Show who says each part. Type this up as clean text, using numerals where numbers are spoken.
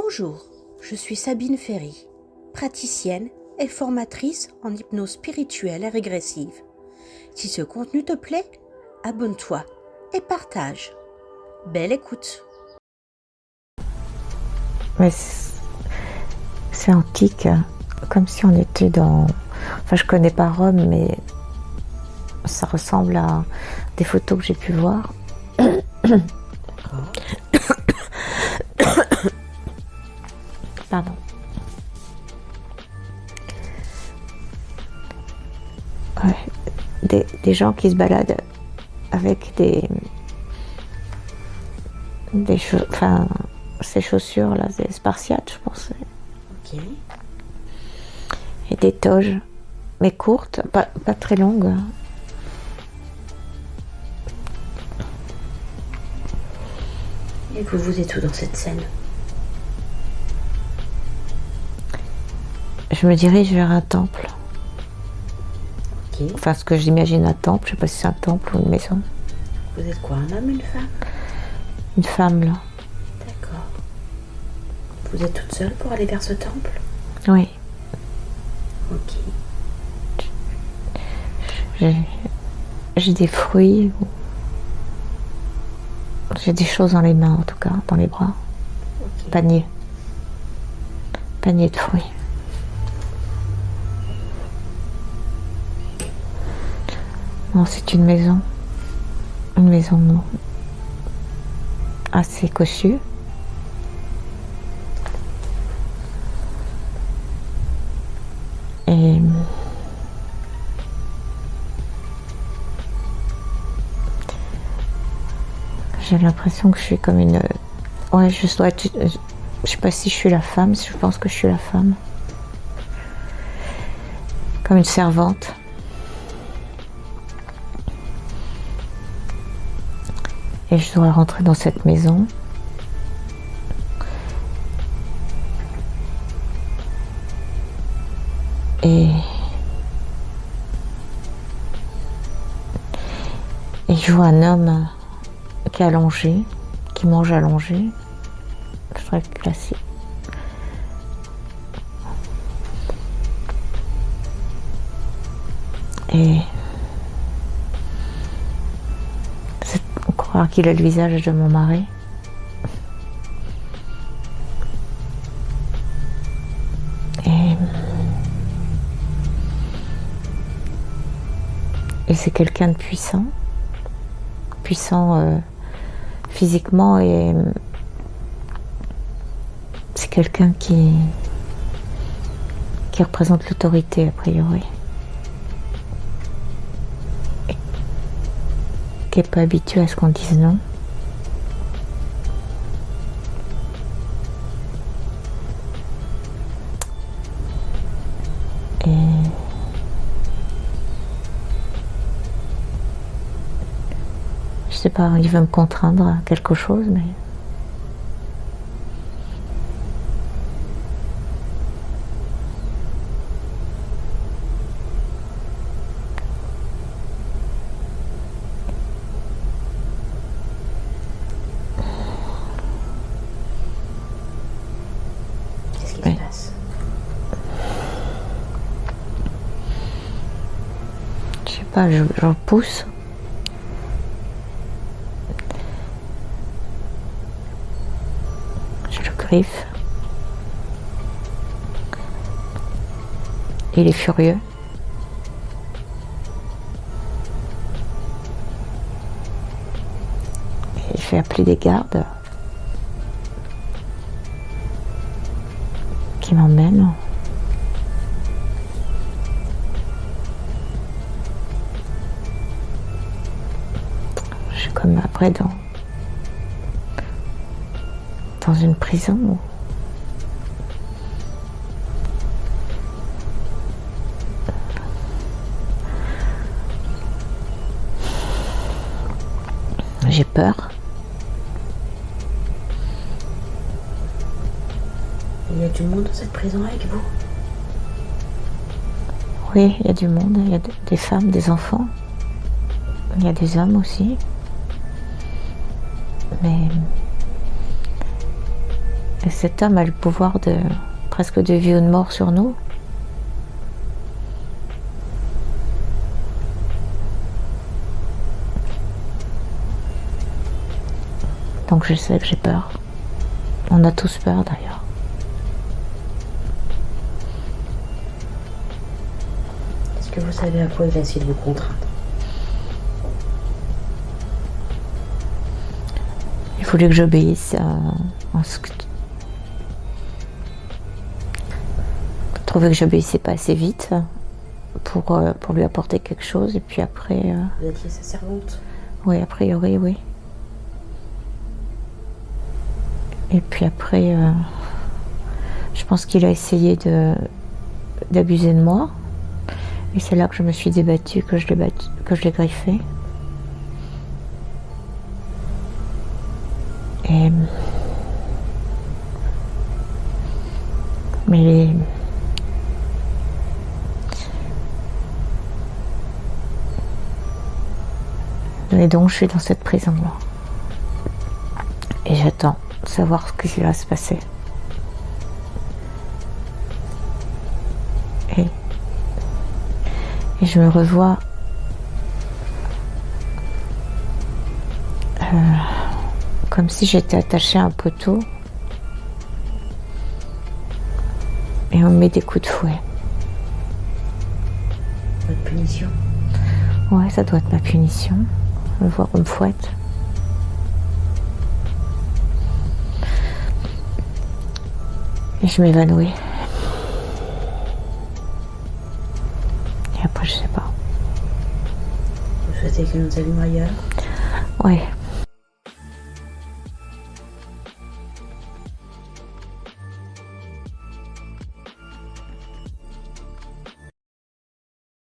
Speaker 1: Bonjour, je suis Sabine Ferry, praticienne et formatrice en hypnose spirituelle et régressive. Si ce contenu te plaît, abonne-toi et partage. Belle écoute.
Speaker 2: Mais c'est antique, comme si on était dans... Enfin, je connais pas Rome, mais ça ressemble à des photos que j'ai pu voir. Pardon. Ouais. Des gens qui se baladent avec enfin, ces chaussures là, des spartiates, je pense.
Speaker 1: Ok.
Speaker 2: Et des toges, mais courtes, pas très longues.
Speaker 1: Et vous êtes où dans cette scène?
Speaker 2: Je me dirige vers un temple.
Speaker 1: Ok.
Speaker 2: Enfin, ce que j'imagine un temple, je sais pas si c'est un temple ou une maison.
Speaker 1: Vous êtes quoi, un homme, une femme?
Speaker 2: Une femme là.
Speaker 1: D'accord. Vous êtes toute seule pour aller vers ce temple?
Speaker 2: Oui.
Speaker 1: Ok.
Speaker 2: J'ai des fruits. J'ai des choses dans les mains, en tout cas, dans les bras.
Speaker 1: Ok.
Speaker 2: Panier de fruits. Non, c'est une maison. Une maison assez cossue. Et j'ai l'impression que je suis comme une... Ouais, je sais pas si je suis la femme, je pense que je suis la femme. Comme une servante. Et je dois rentrer dans cette maison. Et je vois un homme qui est allongé, qui mange allongé. Très classique. Et on croit qu'il a le visage de mon mari. Et c'est quelqu'un de puissant. Puissant physiquement, et c'est quelqu'un qui représente l'autorité a priori. Et qui n'est pas habitué à ce qu'on dise non. Et je sais pas, il veut me contraindre à quelque chose, mais...
Speaker 1: Qu'est-ce qui se passe?
Speaker 2: Je sais pas, je pousse. Je le griffe. Il est furieux. Et il fait appeler des gardes qui m'emmènent. Je suis comme après dans une prison. J'ai peur.
Speaker 1: Il y a du monde dans cette prison avec vous?
Speaker 2: Oui, il y a du monde, il y a des femmes, des enfants. Il y a des hommes aussi. Mais Et cet homme a le pouvoir de presque de vie ou de mort sur nous. Donc je sais que j'ai peur. On a tous peur d'ailleurs.
Speaker 1: Est-ce que vous savez à quoi il a essayé de vous contraindre?
Speaker 2: Il voulait que j'obéisse en ce que... Il trouvait que j'obéissais pas assez vite pour lui apporter quelque chose. Et puis après...
Speaker 1: Vous étiez sa servante?
Speaker 2: Oui, a priori, oui. Et puis après, je pense qu'il a essayé d'abuser de moi. Et c'est là que je me suis débattue, que je l'ai griffé. Et... Mais donc je suis dans cette prison-là. Et j'attends de savoir ce qui va se passer. Et je me revois comme si j'étais attachée à un poteau et on me met des coups de fouet.
Speaker 1: Votre punition?
Speaker 2: Ouais, ça doit être ma punition. Me voir qu'on me fouette. Et je m'évanouis. Et après, je sais pas.
Speaker 1: Vous souhaitez que nous allions ailleurs?
Speaker 2: Ouais.